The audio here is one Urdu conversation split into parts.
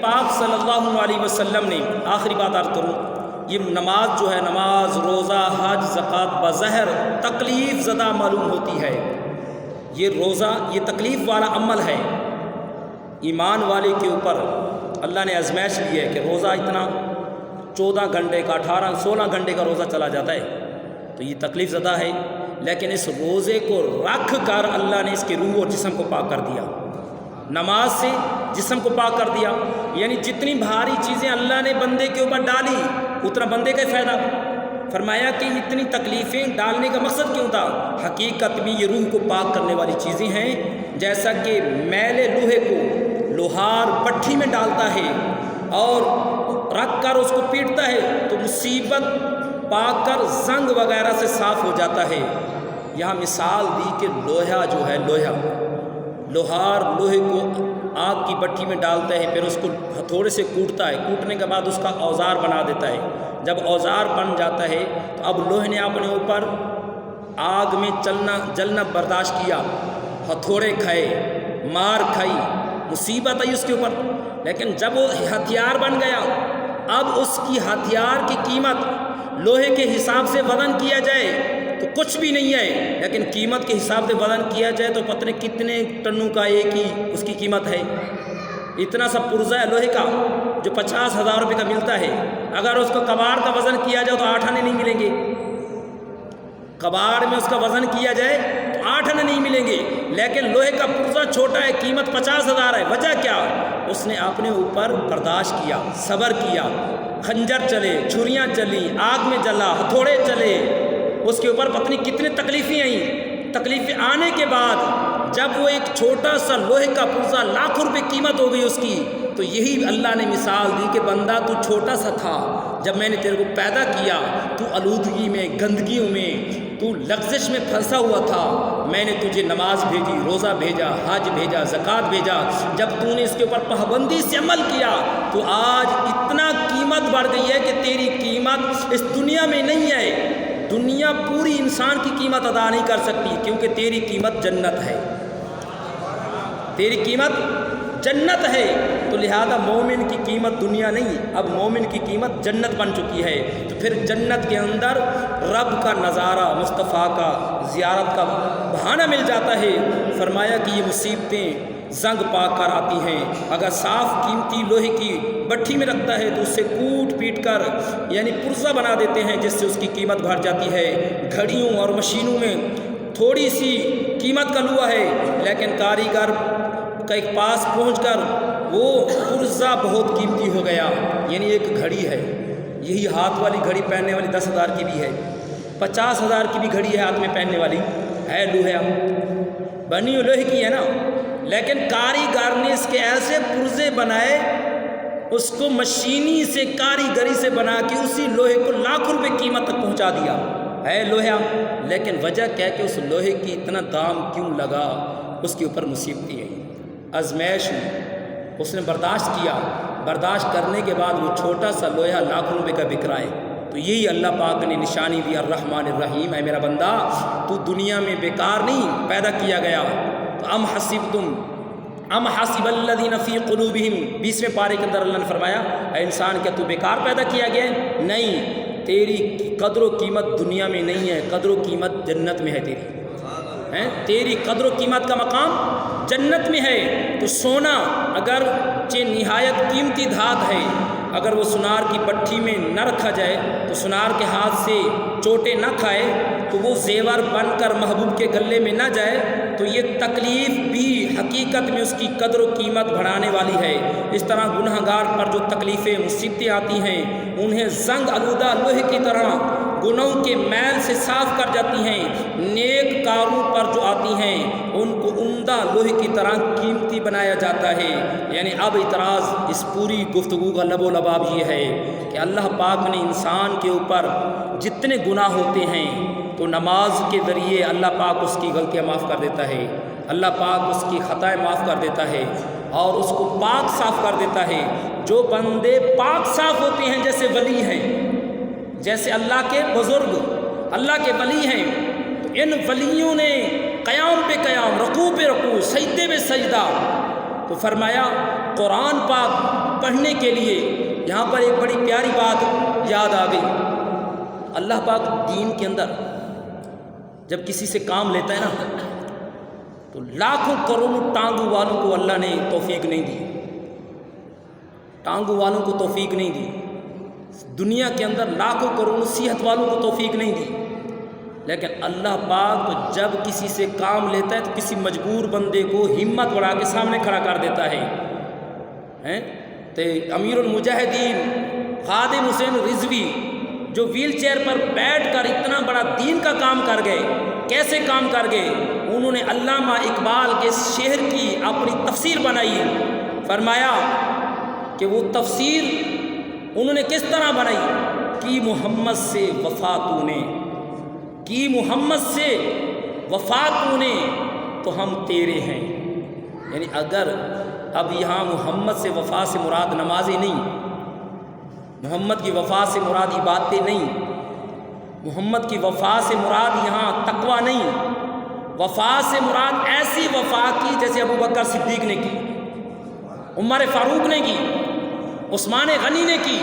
پاک صلی اللہ علیہ وسلم نے، آخری بات عرض کروں، یہ نماز جو ہے، نماز، روزہ، حج، زکوٰۃ بظاہر تکلیف زدہ معلوم ہوتی ہے۔ یہ روزہ یہ تکلیف والا عمل ہے، ایمان والے کے اوپر اللہ نے آزمائش لی ہے کہ روزہ اتنا 14 گھنٹے کا 16 گھنٹے کا روزہ چلا جاتا ہے، تو یہ تکلیف زدہ ہے، لیکن اس روزے کو رکھ کر اللہ نے اس کی روح اور جسم کو پاک کر دیا، نماز سے جسم کو پاک کر دیا۔ یعنی جتنی بھاری چیزیں اللہ نے بندے کے اوپر ڈالی اتنا بندے کا فائدہ۔ فرمایا کہ اتنی تکلیفیں ڈالنے کا مقصد کیوں تھا؟ حقیقت میں یہ روح کو پاک کرنے والی چیزیں ہیں، جیسا کہ میلے لوہے کو لوہار بٹھی میں ڈالتا ہے اور رکھ کر اس کو پیٹتا ہے تو مصیبت پاک کر زنگ وغیرہ سے صاف ہو جاتا ہے۔ یہاں مثال دی کہ لوہا جو ہے، لوہار لوہے کو آگ کی بٹھی میں ڈالتا ہے، پھر اس کو ہتھوڑے سے کوٹتا ہے، کوٹنے کے بعد اس کا اوزار بنا دیتا ہے۔ جب اوزار بن جاتا ہے تو اب لوہے نے اپنے اوپر آگ میں جلنا برداشت کیا، ہتھوڑے کھائے، مار کھائی، مصیبت آئی اس کے اوپر، لیکن جب وہ ہتھیار بن گیا اب اس کی ہتھیار کی قیمت لوہے کے حساب سے وزن کیا جائے تو کچھ بھی نہیں ہے، لیکن قیمت کے حساب سے وزن کیا جائے تو پتہ نہیں کتنے ٹنوں کا ایک ہی اس کی قیمت ہے۔ اتنا سا پرزہ ہے لوہے کا جو 50,000 روپے کا ملتا ہے، اگر اس کو کباڑ کا وزن کیا جائے تو 8 آنے نہیں ملیں گے، کباڑ میں اس کا وزن کیا جائے تو 8 آنے نہیں ملیں گے، لیکن لوہے کا پرزہ چھوٹا ہے، قیمت 50,000 ہے۔ وجہ کیا؟ اس نے اپنے اوپر برداشت کیا، صبر کیا، خنجر چلے، چھریاں چلی، آگ میں جلا، ہتھوڑے چلے، اس کے اوپر پتہ نہیں کتنے تکلیفیں آئیں۔ تکلیفیں آنے کے بعد جب وہ ایک چھوٹا سا لوہے کا پرزہ لاکھوں روپے قیمت ہو گئی اس کی، تو یہی اللہ نے مثال دی کہ بندہ تو چھوٹا سا تھا، جب میں نے تیرے کو پیدا کیا تو آلودگی میں، گندگیوں میں، تو لغزش میں پھنسا ہوا تھا، میں نے تجھے نماز بھیجی، روزہ بھیجا، حج بھیجا، زکوٰۃ بھیجا، جب تو نے اس کے اوپر پابندی سے عمل کیا تو آج اتنا قیمت بڑھ گئی ہے کہ تیری قیمت اس دنیا میں نہیں ہے، دنیا پوری انسان کی قیمت ادا نہیں کر سکتی، کیونکہ تیری قیمت جنت ہے، تیری قیمت جنت ہے۔ تو لہذا مومن کی قیمت دنیا نہیں، اب مومن کی قیمت جنت بن چکی ہے، تو پھر جنت کے اندر رب کا نظارہ، مصطفیٰ کا زیارت کا بہانہ مل جاتا ہے۔ فرمایا کہ یہ مصیبتیں زنگ پا کر آتی ہیں، اگر صاف قیمتی لوہے کی بٹھی میں رکھتا ہے تو اس سے کوٹ پیٹ کر یعنی پرزہ بنا دیتے ہیں، جس سے اس کی قیمت بڑھ جاتی ہے۔ گھڑیوں اور مشینوں میں تھوڑی سی قیمت کا لوا ہے، لیکن کاریگر کے پاس پہنچ کر وہ پرزہ بہت قیمتی ہو گیا۔ یعنی ایک گھڑی ہے، یہی ہاتھ والی گھڑی پہننے والی 10,000 کی بھی ہے، 50,000 کی بھی گھڑی ہے ہاتھ میں پہننے والی، ہے لوہا، بنی لوہے کی ہے نا، لیکن کاریگر نے اس کے ایسے پرزے بنائے، اس کو مشینی سے کاریگری سے بنا کے اسی لوہے کو لاکھوں روپے قیمت تک پہنچا دیا، ہے لوہا، لیکن وجہ کیا کہ اس لوہے کی اتنا دام کیوں لگا؟ اس کے اوپر مصیبتیں آئی، آزمائش ہوئی، اس نے برداشت کیا، برداشت کرنے کے بعد وہ چھوٹا سا لوہا لاکھوں روپے کا بک رہا ہے۔ تو یہی اللہ پاک نے نشانی دی، الرحمن الرحیم، ہے میرا بندہ تو دنیا میں بیکار نہیں پیدا کیا گیا۔ تو ام حسب الذین فی قلوبہم، 20ویں پارے کے اندر اللہ نے فرمایا اے انسان کیا تو بیکار پیدا کیا گیا ہے؟ نہیں، تیری قدر و قیمت دنیا میں نہیں ہے، قدر و قیمت جنت میں ہے، تیری قدر و قیمت کا مقام جنت میں ہے۔ تو سونا اگر نہایت قیمتی دھات ہے، اگر وہ سنار کی بٹھی میں نہ رکھا جائے تو سنار کے ہاتھ سے چوٹیں نہ کھائے تو وہ زیور بن کر محبوب کے گلے میں نہ جائے، تو یہ تکلیف بھی حقیقت میں اس کی قدر و قیمت بڑھانے والی ہے۔ اس طرح گناہ گار پر جو تکلیفیں مصیبتیں آتی ہیں انہیں زنگ آلودہ لوہے کی طرح گناہوں کے میل سے صاف کر جاتی ہیں، نیک کاروں پر جو آتی ہیں ان کو عمدہ لوہے کی طرح قیمتی بنایا جاتا ہے۔ یعنی اب اعتراض اس پوری گفتگو کا لب و لباب یہ ہے کہ اللہ پاک نے انسان کے اوپر جتنے گناہ ہوتے ہیں تو نماز کے ذریعے اللہ پاک اس کی غلطیاں معاف کر دیتا ہے، اللہ پاک اس کی خطائیں معاف کر دیتا ہے اور اس کو پاک صاف کر دیتا ہے۔ جو بندے پاک صاف ہوتے ہیں جیسے ولی ہیں، جیسے اللہ کے بزرگ، اللہ کے ولی ہیں، تو ان ولیوں نے قیام پہ قیام، رکوع پہ رکوع، سجدے پہ سجدہ، تو فرمایا قرآن پاک بڑھنے کے لیے یہاں پر ایک بڑی پیاری بات یاد آ گئی۔ اللہ پاک دین کے اندر جب کسی سے کام لیتا ہے نا تو لاکھوں کروڑوں ٹانگوں والوں کو اللہ نے توفیق نہیں دی، ٹانگوں والوں کو توفیق نہیں دی، دنیا کے اندر لاکھوں کروڑوں صحت والوں کو توفیق نہیں دی، لیکن اللہ پاک جب کسی سے کام لیتا ہے تو کسی مجبور بندے کو ہمت بڑھا کے سامنے کھڑا کر دیتا ہے۔ تو امیر المجاہدین خادم حسین رضوی جو ویل چیئر پر بیٹھ کر اتنا بڑا دین کا کام کر گئے، کیسے کام کر گئے؟ انہوں نے علامہ اقبال کے شعر کی اپنی تفسیر بنائی، فرمایا کہ وہ تفسیر انہوں نے کس طرح بنائی کہ محمد سے وفا تو نے، کی محمد سے وفا تو نے تو ہم تیرے ہیں۔ یعنی اگر اب یہاں محمد سے وفا سے مراد نمازیں نہیں، محمد کی وفا سے مراد عبادتیں نہیں، محمد کی وفا سے مراد یہاں تقوی نہیں، وفا سے مراد ایسی وفا کی جیسے ابو بکر صدیق نے کی، عمر فاروق نے کی، عثمان غنی نے کی،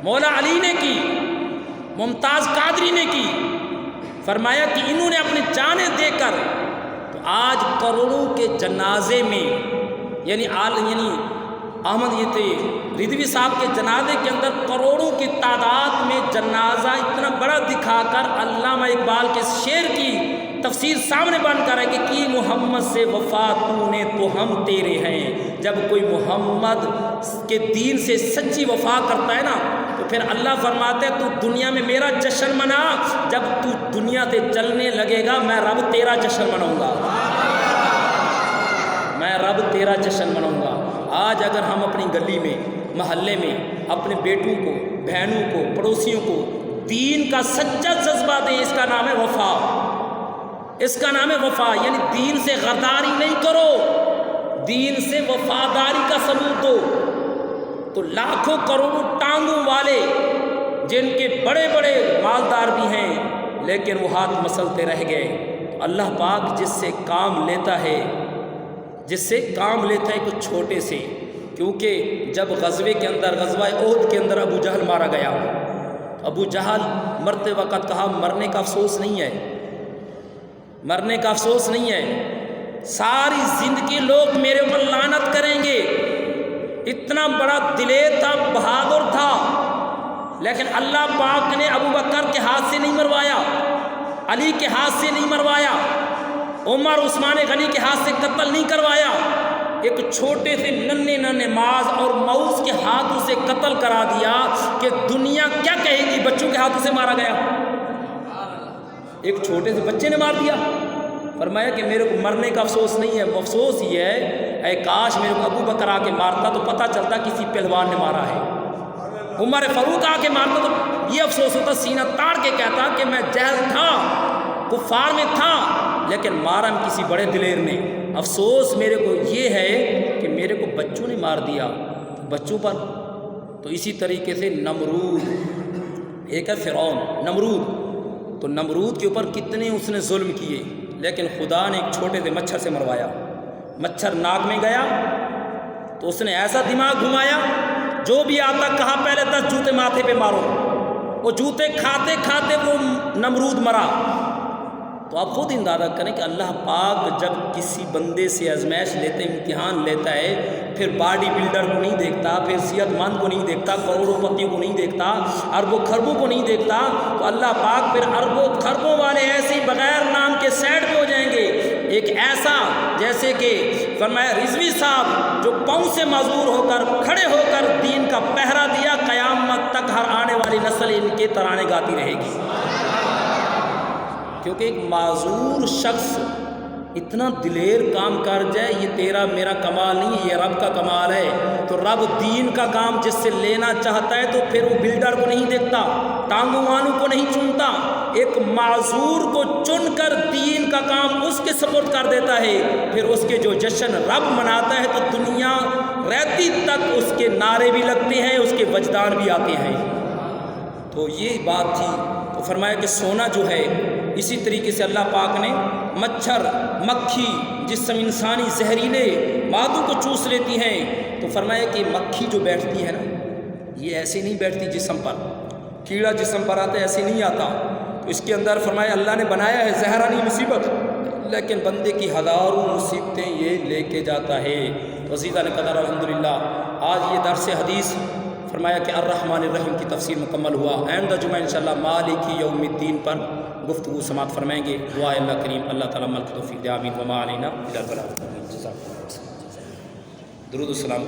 مولا علی نے کی، ممتاز قادری نے کی۔ فرمایا کہ انہوں نے اپنی جانیں دے کر تو آج کروڑوں کے جنازے میں یعنی احمد یہ تھے رضوی صاحب کے جنازے کے اندر کروڑوں کی تعداد میں جنازہ اتنا بڑا دکھا کر علامہ اقبال کے شعر کی تفسیر سامنے بن کر ہے کہ کی محمد سے وفا تو نے تو ہم تیرے ہیں۔ جب کوئی محمد کے دین سے سچی وفا کرتا ہے نا تو پھر اللہ فرماتے ہیں تو دنیا میں میرا جشن منا، جب تو دنیا سے چلنے لگے گا میں رب تیرا جشن مناؤں گا، میں رب تیرا جشن مناؤں گا۔ آج اگر ہم اپنی گلی میں محلے میں اپنے بیٹوں کو بہنوں کو پڑوسیوں کو دین کا سچا جذبہ دیں، اس کا نام ہے وفا، اس کا نام ہے وفا، یعنی دین سے غداری نہیں کرو، دین سے وفاداری کا ثبوت دو۔ تو لاکھوں کروڑوں ٹانگوں والے جن کے بڑے بڑے مالدار بھی ہیں لیکن وہ ہاتھ مسلتے رہ گئے۔ تو اللہ پاک جس سے کام لیتا ہے، جس سے کام لیتا ہے کچھ چھوٹے سے، کیونکہ جب غزوے کے اندر غزوہ احد کے اندر ابو جہل مارا گیا، ابو جہل مرتے وقت کہا مرنے کا افسوس نہیں ہے، مرنے کا افسوس نہیں ہے، ساری زندگی لوگ میرے اوپر لعنت کریں گے۔ اتنا بڑا دلیر تھا، بہادر تھا، لیکن اللہ پاک نے ابو بکر کے ہاتھ سے نہیں مروایا، علی کے ہاتھ سے نہیں مروایا، عمر عثمان غنی کے ہاتھ سے قتل نہیں کروایا، ایک چھوٹے سے ننھے ماز اور موز کے ہاتھوں سے قتل کرا دیا کہ دنیا کیا کہے گی بچوں کے ہاتھوں سے مارا گیا، ایک چھوٹے سے بچے نے مار دیا۔ فرمایا کہ میرے کو مرنے کا افسوس نہیں ہے، افسوس یہ ہے اے کاش میرے کو ابو بکر آ کے مارتا تو پتہ چلتا کسی پہلوان نے مارا ہے، عمر فاروق آ کے مارتا تو یہ افسوس ہوتا، سینہ تاڑ کے کہتا کہ میں جہل تھا، کفار میں تھا، لیکن مارا کسی بڑے دلیر نے۔ افسوس میرے کو یہ ہے کہ میرے کو بچوں نے مار دیا، بچوں پر۔ تو اسی طریقے سے نمرود، ایک ہے فرعون، نمرود، تو نمرود کے اوپر کتنے اس نے ظلم کیے، لیکن خدا نے ایک چھوٹے سے مچھر سے مروایا۔ مچھر ناک میں گیا تو اس نے ایسا دماغ گھمایا، جو بھی آتا کہا پہلے 10 جوتے ماتھے پہ مارو، وہ جوتے کھاتے کھاتے وہ نمرود مرا۔ تو آپ خود اندازہ کریں کہ اللہ پاک جب کسی بندے سے آزمائش لیتے، امتحان لیتا ہے، پھر باڈی بلڈر کو نہیں دیکھتا، پھر صحت مند کو نہیں دیکھتا، کروڑوں پتیوں کو نہیں دیکھتا، اربوں خربوں کو نہیں دیکھتا، تو اللہ پاک پھر اربوں خربوں والے ایسے ہی بغیر نام کے سائڈ پہ ہو جائیں گے۔ ایک ایسا جیسے کہ فرمایا رضوی صاحب جو پاؤں سے معذور ہو کر کھڑے ہو کر دین کا پہرا دیا، قیامت تک ہر آنے والی نسل ان کے ترانے گاتی رہے گی، کیونکہ ایک معذور شخص اتنا دلیر کام کر جائے، یہ تیرا میرا کمال نہیں، یہ رب کا کمال ہے۔ تو رب دین کا کام جس سے لینا چاہتا ہے تو پھر وہ بلڈر کو نہیں دیکھتا، ٹانگوں والوں کو نہیں چنتا، ایک معذور کو چن کر دین کا کام اس کے سپورٹ کر دیتا ہے، پھر اس کے جو جشن رب مناتا ہے تو دنیا رہتی تک اس کے نعرے بھی لگتے ہیں، اس کے وجدان بھی آتے ہیں۔ تو یہ بات تھی۔ تو فرمایا کہ سونا جو ہے اسی طریقے سے اللہ پاک نے مچھر، مکھی، جسم انسانی زہریلے مادوں کو چوس لیتی ہیں، تو فرمایا کہ مکھی جو بیٹھتی ہے نا، یہ ایسے نہیں بیٹھتی جسم پر، کیڑا جسم پر آتا ہے ایسے نہیں آتا، اس کے اندر فرمایا اللہ نے بنایا ہے زہرانی مصیبت، لیکن بندے کی ہزاروں مصیبتیں یہ لے کے جاتا ہے۔ وزیدہ نے قدر الحمدللہ آج یہ درس حدیث فرمایا کہ الرحمن الرحیم کی تفسیر مکمل ہوا۔ آئندہ جمعہ انشاءاللہ مالک یوم الدین پر گفتگو سماعت فرمائیں گے۔ دعا اللہ کریم اللہ تعالیٰ عمل کی توفیق دے، آمین۔ وما علینا الا البلاغ۔ درود السلام۔